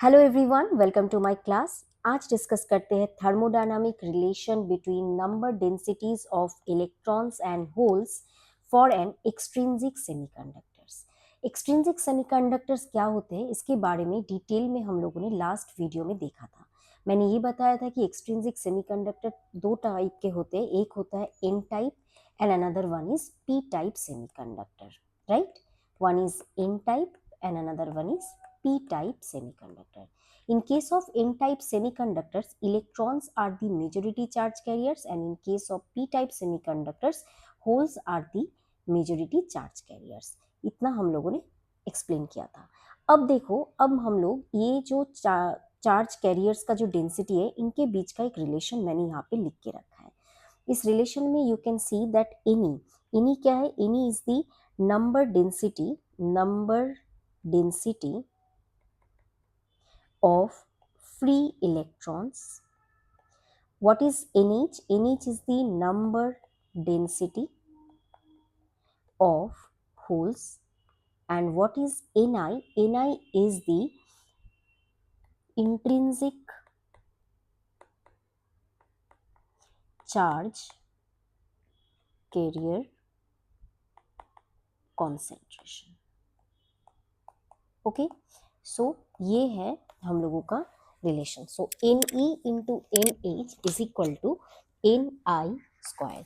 Hello everyone, welcome to my class. आज discuss करते हैं thermodynamic relation between number densities of electrons and holes for an extrinsic semiconductors. Extrinsic semiconductors क्या होते हैं, इसके बारे में डिटेल में हम लोगों ने लास्ट वीडियो में देखा था। मैंने ये बताया था कि एक्सट्रिंसिक सेमीकंडक्टर दो टाइप के होते हैं, एक होता है N type and another one is P type semiconductor, right? One is N type and another one is P type semiconductor. In case of N type semiconductors, electrons are the majority charge carriers, and in case of P type semiconductors, holes are the majority charge carriers. इतना हम लोगों ने explain किया था। अब देखो, अब हम लोग ये जो चार्ज कैरियर्स का जो डेंसिटी है, इनके बीच का एक रिलेशन मैंने यहाँ पे लिख के रखा है। इस रिलेशन में you can see that any क्या है? Any is the number density of free electrons. What is NH? NH is the number density of holes. And what is Ni? Ni is the intrinsic charge carrier concentration. Okay, so ये है हम लोगों का relation. So Ne into NH is equal to Ni square.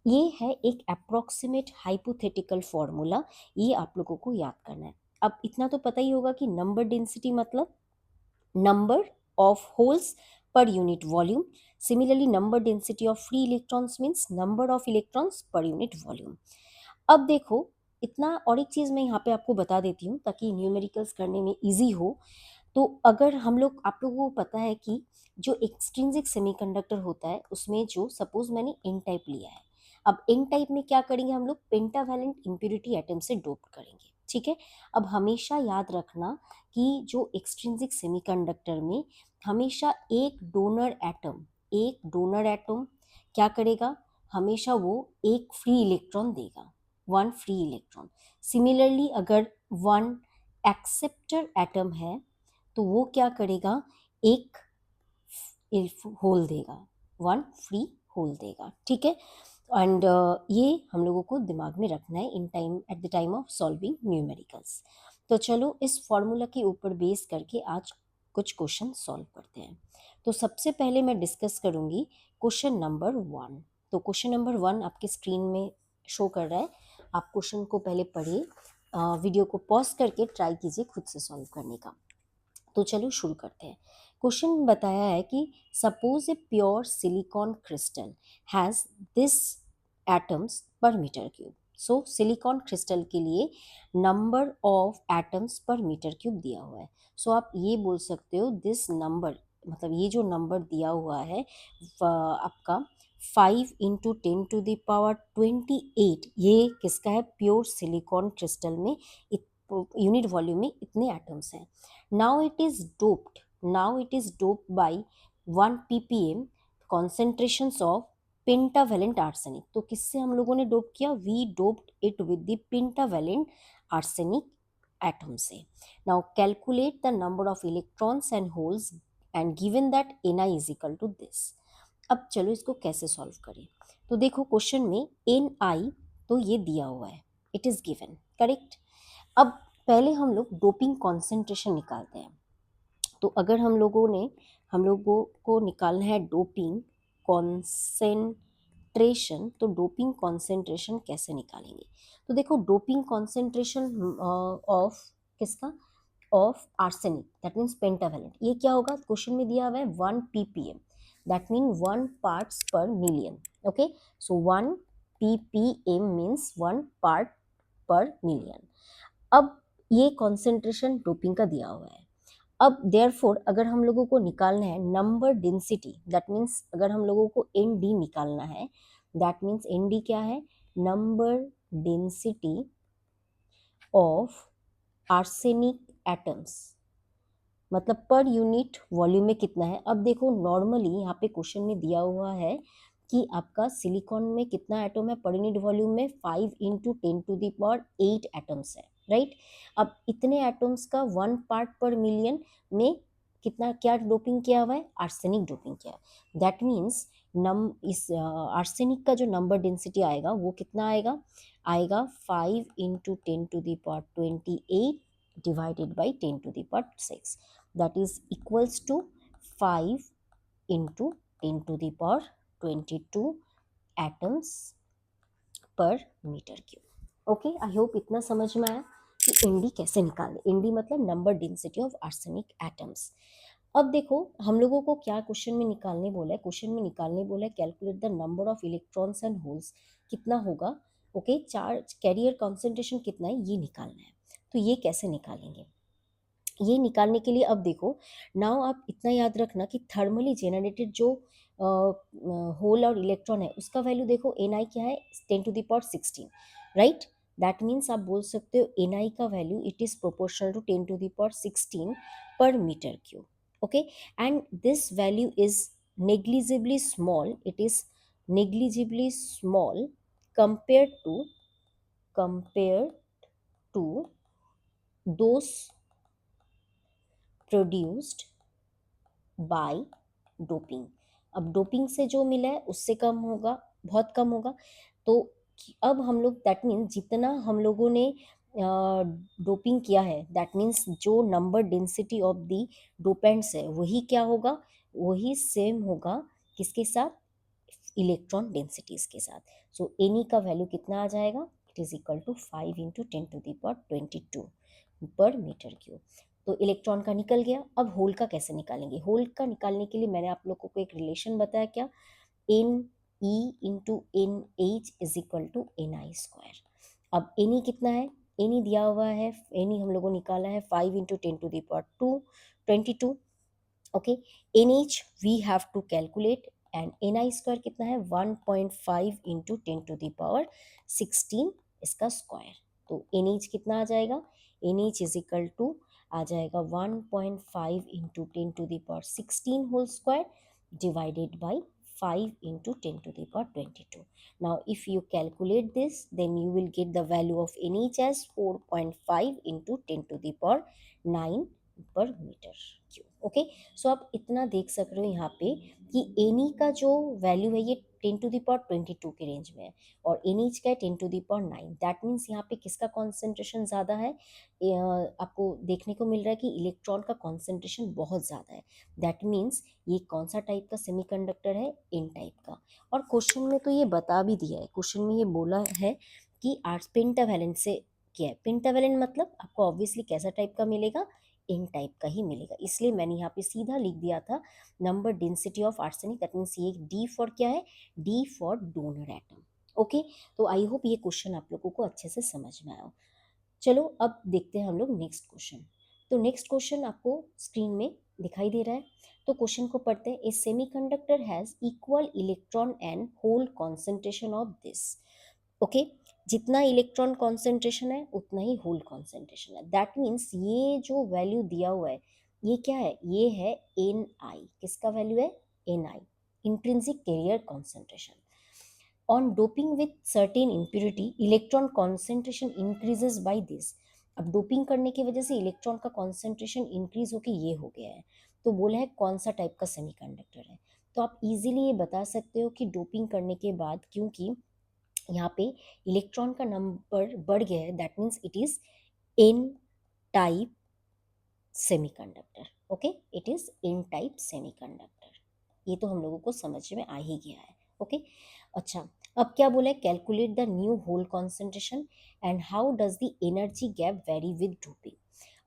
ये है एक approximate hypothetical formula, ये आप लोगों को याद करना है। अब इतना तो पता ही होगा कि नंबर डेंसिटी मतलब number of holes per unit volume. Similarly number density of free electrons means number of electrons per unit volume. अब देखो, इतना और एक चीज़ मैं यहाँ पे आपको बता देती हूँ ताकि न्यूमेरिकल्स करने में इजी हो। तो अगर हम लोग, आप लोगों को पता है कि जो एक्सट्रिंसिक सेमीकंडक्टर होता है उसमें जो सपोज मैंने एन टाइप लिया है, अब एन टाइप में क्या करेंगे हम लोग? पेंटावैलेंट इम्प्योरिटी एटम से डोप करेंगे, ठीक है। अब हमेशा याद रखना कि जो एक्सट्रिंसिक सेमीकंडक्टर में हमेशा एक डोनर एटम क्या करेगा? हमेशा वो एक फ्री इलेक्ट्रॉन देगा, वन फ्री इलेक्ट्रॉन। सिमिलरली अगर वन एक्सेप्टर एटम है तो वो क्या करेगा? एक होल देगा, वन फ्री होल देगा, ठीक है। एंड ये हम लोगों को दिमाग में रखना है in time, at the time of solving numericals. तो चलो इस फॉर्मूला के ऊपर बेस करके आज कुछ क्वेश्चन सॉल्व करते हैं। तो सबसे पहले मैं डिस्कस करूंगी क्वेश्चन नंबर 1। तो क्वेश्चन नंबर 1 आपके स्क्रीन में शो कर रहा है। आप क्वेश्चन को पहले पढ़िए, वीडियो को पॉज करके ट्राई कीजिए खुद से सॉल्व करने का। तो चलो शुरू करते हैं। क्वेश्चन बताया है कि suppose a pure silicon crystal has this atoms per metre cube. So silicon crystal के लिए number of atoms per metre cube दिया हुआ है। सो आप ये बोल सकते हो दिस नंबर, मतलब ये जो नंबर दिया हुआ है आपका 5 × 10⁻28, ये किसका है? प्योर सिलिकॉन क्रिस्टल में यूनिट वॉल्यूम में इतने एटम्स हैं। Now it is doped by 1 ppm concentrations of pentavalent arsenic। तो किससे हम लोगों ने डोप किया? We doped it with the pentavalent arsenic atom से। Now calculate the number of electrons and holes and given that Ni is equal to this। अब चलो इसको कैसे सॉल्व करें। तो देखो क्वेश्चन में Ni तो ये दिया हुआ है, इट इज गिवन, करेक्ट। अब पहले हम लोग डोपिंग कॉन्सेंट्रेशन निकालते हैं। तो अगर हम लोगों को निकालना है डोपिंग कॉन्सेंट्रेशन, तो डोपिंग कॉन्सेंट्रेशन कैसे निकालेंगे? तो देखो, डोपिंग कॉन्सेंट्रेशन ऑफ किसका? Of arsenic, that means pentavalent. ये क्या होगा? क्वेश्चन में दिया हुआ है 1 ppm, दैट मीन 1 पार्ट्स पर मिलियन। ओके, सो 1 ppm मीन्स 1 पार्ट पर मिलियन। अब ये कॉन्सेंट्रेशन डोपिंग का दिया हुआ है। अब देयरफॉर अगर हम लोगों को निकालना है नंबर डेंसिटी, दैट मीन्स अगर हम लोगों को ND निकालना है, दैट मीन्स ND क्या है? Number density of arsenic atoms, मतलब पर यूनिट वॉल्यूम में कितना है। अब देखो, नॉर्मली यहाँ पे क्वेश्चन में दिया हुआ है कि आपका सिलिकॉन में कितना एटम है पर यूनिट वॉल्यूम में? 5 × 10⁸ एटम्स है, राइट। अब इतने एटम्स का 1 पार्ट पर मिलियन में कितना क्या डोपिंग किया हुआ है, आर्सेनिक डोपिंग किया है। दैट मीन्स इस आर्सेनिक का जो नंबर डेंसिटी आएगा वो कितना आएगा, आएगा 5 × 10⁻28 divided by 10⁻6, that is equals to 5 × 10⁻22 atoms per meter cube। Okay, I hope इतना समझ में आया कि एनडी कैसे निकालें। एनडी मतलब number density of arsenic atoms. अब देखो हम लोगों को क्या क्वेश्चन में निकालने बोला है, क्वेश्चन में निकालने बोला है calculate the number of electrons and holes, कितना होगा, ओके, चार्ज कैरियर कॉन्सेंट्रेशन कितना है ये निकालना है। तो ये कैसे निकालेंगे, ये निकालने के लिए अब देखो, नाउ आप इतना याद रखना कि थर्मली जेनरेटेड जो होल और इलेक्ट्रॉन है उसका वैल्यू देखो, एन आई क्या है, 10⁻16, राइट। दैट मीन्स आप बोल सकते हो एन आई का value it is proportional to 10⁻16 per metre cube, okay. And this value is negligibly small, it is negligibly small compared to those produced by doping. अब doping से जो मिला है उससे कम होगा, बहुत कम होगा। तो अब हम लोग दैट मीन्स जितना हम लोगों ने डोपिंग किया है, दैट मीन्स जो number density of the dopants है वही क्या होगा, वही सेम होगा किसके साथ, इलेक्ट्रॉन डेंसिटीज के साथ। सो एनी का वैल्यू कितना आ जाएगा, इट इज इक्वल टू 5 × 10⁻22 पर मीटर क्यूब। तो इलेक्ट्रॉन का निकल गया। अब होल का कैसे निकालेंगे, होल का निकालने के लिए मैंने आप लोगों को एक रिलेशन बताया, क्या, N E into N H is equal to N I square. अब एन ई कितना है, एन ई दिया हुआ है, एन ई हम लोगों को निकाला है 5 × 10⁻22, okay. N H we have to calculate and N I square कितना है 1.5 × 10⁻16 इसका स्क्वायर। तो एन एच कितना आ जाएगा, N H is equal to आ जाएगा 1.5 × 10⁻16 hole square divided by 5 × 10⁻22। Now if you calculate this then you will get the value of NH as 4.5 × 10⁻9 पर मीटर क्यूब, ओके। सो आप इतना देख सक रहे हो यहाँ पे कि एनी का जो वैल्यू है ये 10⁻22 के रेंज में है और एनएच का है 10⁻9। दैट मीन्स यहाँ पे किसका कॉन्सेंट्रेशन ज़्यादा है, आपको देखने को मिल रहा है कि इलेक्ट्रॉन का कॉन्सेंट्रेशन बहुत ज़्यादा है। दैट मीन्स ये कौन सा टाइप का सेमीकंडक्टर है, एन टाइप का। और क्वेश्चन में तो ये बता भी दिया है, क्वेश्चन में ये बोला है कि आर्ट्स पेंटावैलेंट से क्या है, पेंटावैलेंट मतलब आपको ऑब्वियसली कैसा टाइप का मिलेगा, एन टाइप का ही मिलेगा। इसलिए मैंने यहाँ पे सीधा लिख दिया था number density of arsenic, that means ये डी फॉर क्या है, D for donor atom, okay. तो आई होप ये क्वेश्चन आप लोगों को अच्छे से समझ में आया। चलो अब देखते हैं हम लोग नेक्स्ट क्वेश्चन। तो नेक्स्ट क्वेश्चन आपको स्क्रीन में दिखाई दे रहा है। तो क्वेश्चन को पढ़ते हैं। A semiconductor has equal electron and hole concentration of this, okay. जितना इलेक्ट्रॉन कॉन्सेंट्रेशन है उतना ही होल कॉन्सेंट्रेशन है। दैट मीन्स ये जो वैल्यू दिया हुआ है ये क्या है, ये है एन आई। किसका वैल्यू है, N I, intrinsic carrier concentration. On doping with certain impurity electron concentration increases by this. अब डोपिंग करने की वजह से इलेक्ट्रॉन का कॉन्सेंट्रेशन इंक्रीज होके ये हो गया है। तो बोला है कौन सा टाइप का सेमीकंडक्टर है। तो आप इजीली ये बता सकते हो कि डोपिंग करने के बाद, क्योंकि यहाँ पे इलेक्ट्रॉन का नंबर बढ़ गया है, that means it is an type semiconductor, okay, it is an type semiconductor. ये तो हम लोगों को समझ में आ ही गया है, ओके। अच्छा, अब क्या बोला है, calculate the new hole concentration and how does the energy gap vary with doping.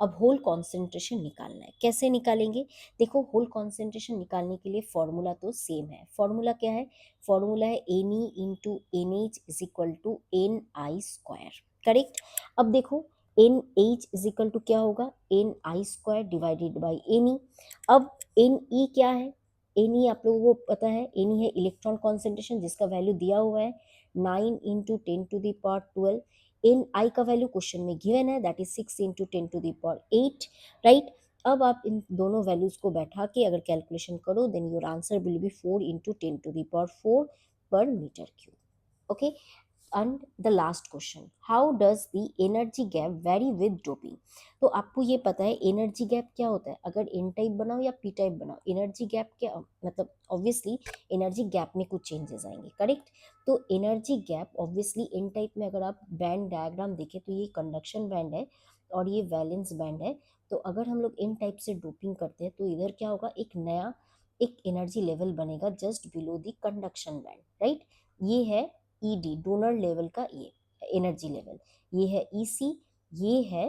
अब होल कॉन्सेंट्रेशन निकालना है, कैसे निकालेंगे, देखो होल कॉन्सेंट्रेशन निकालने के लिए फॉर्मूला तो सेम है। फॉर्मूला क्या है, फॉर्मूला है N E into N H is equal to N I square, correct. अब देखो N H is equal to क्या होगा, N I square divided by N E. अब एन ई क्या है, एन ई आप लोगों को पता है, एन ई है इलेक्ट्रॉन कॉन्सेंट्रेशन जिसका वैल्यू दिया हुआ है 9 × 10⁻12। एन आई का वैल्यू क्वेश्चन में गिवन है, दैट इज 6 × 10⁸, राइट। अब आप इन दोनों वैल्यूज को बैठा के अगर कैलकुलेशन करो then your answer will be 4 × 10⁻4 per metre cube, okay. And the last question, how does the energy gap vary with doping. तो आपको ये पता है एनर्जी गैप क्या होता है, अगर एन टाइप बनाओ या पी टाइप बनाओ, एनर्जी गैप क्या मतलब, ऑब्वियसली एनर्जी गैप में कुछ चेंजेस आएंगे, करेक्ट। तो energy gap obviously N type में अगर आप बैंड डायग्राम देखें तो ये कंडक्शन बैंड है और ये वैलेंस बैंड है। तो अगर हम लोग एन टाइप से डोपिंग करते हैं तो इधर क्या होगा, एक नया एक एनर्जी लेवल बनेगा just below the conduction band, right. ये है ईडी डोनर लेवल का ये एनर्जी लेवल, ये है ईसी, ये है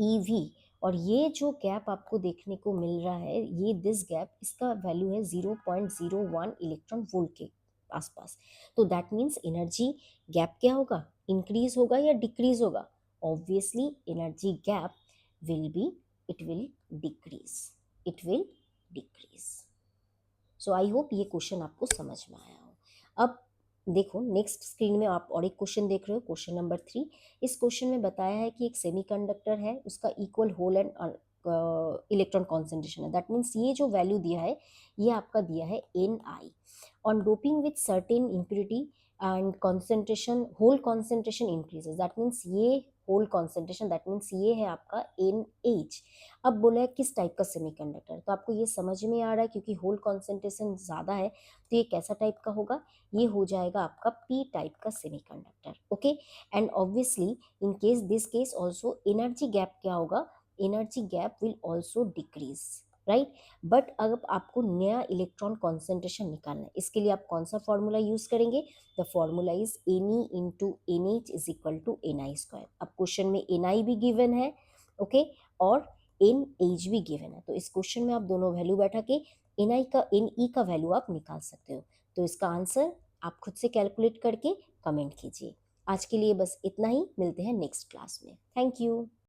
ईवी, और ये जो गैप आपको देखने को मिल रहा है ये दिस गैप, इसका वैल्यू है 0.01 इलेक्ट्रॉन वोल्ट के आसपास। तो दैट मीन्स एनर्जी गैप क्या होगा, इंक्रीज होगा या डिक्रीज होगा, obviously energy gap will be, it will decrease, it will decrease. So I hope ये क्वेश्चन आपको समझ में आया हो। अब देखो नेक्स्ट स्क्रीन में आप और एक क्वेश्चन देख रहे हो, क्वेश्चन नंबर 3। इस क्वेश्चन में बताया है कि एक सेमीकंडक्टर है, उसका equal hole and electron concentration है, दैट मीन्स ये जो वैल्यू दिया है ये आपका दिया है Ni on doping with certain impurity and concentration, hole concentration increases, that means ये होल कॉन्सेंट्रेशन, दैट मीन्स ये है आपका NH। अब बोला है किस टाइप का सेमीकंडक्टर, तो आपको ये समझ में आ रहा है क्योंकि होल कॉन्सेंट्रेशन ज़्यादा है तो ये कैसा टाइप का होगा, ये हो जाएगा आपका पी टाइप का semiconductor, okay. And obviously in case this case also energy gap क्या होगा, energy gap will also decrease, right. But अब आपको नया इलेक्ट्रॉन कॉन्सेंट्रेशन निकालना है, इसके लिए आप कौन सा फॉर्मूला यूज करेंगे, the formula is Ne into NH is equal to Ni square. अब क्वेश्चन में Ni भी गिवन है, ओके, और NH भी गिवन है, तो इस क्वेश्चन में आप दोनों वैल्यू बैठा के Ne का वैल्यू आप निकाल सकते हो। तो इसका आंसर आप खुद से कैलकुलेट करके कमेंट कीजिए। आज के लिए बस इतना ही, मिलते हैं नेक्स्ट क्लास में, थैंक यू।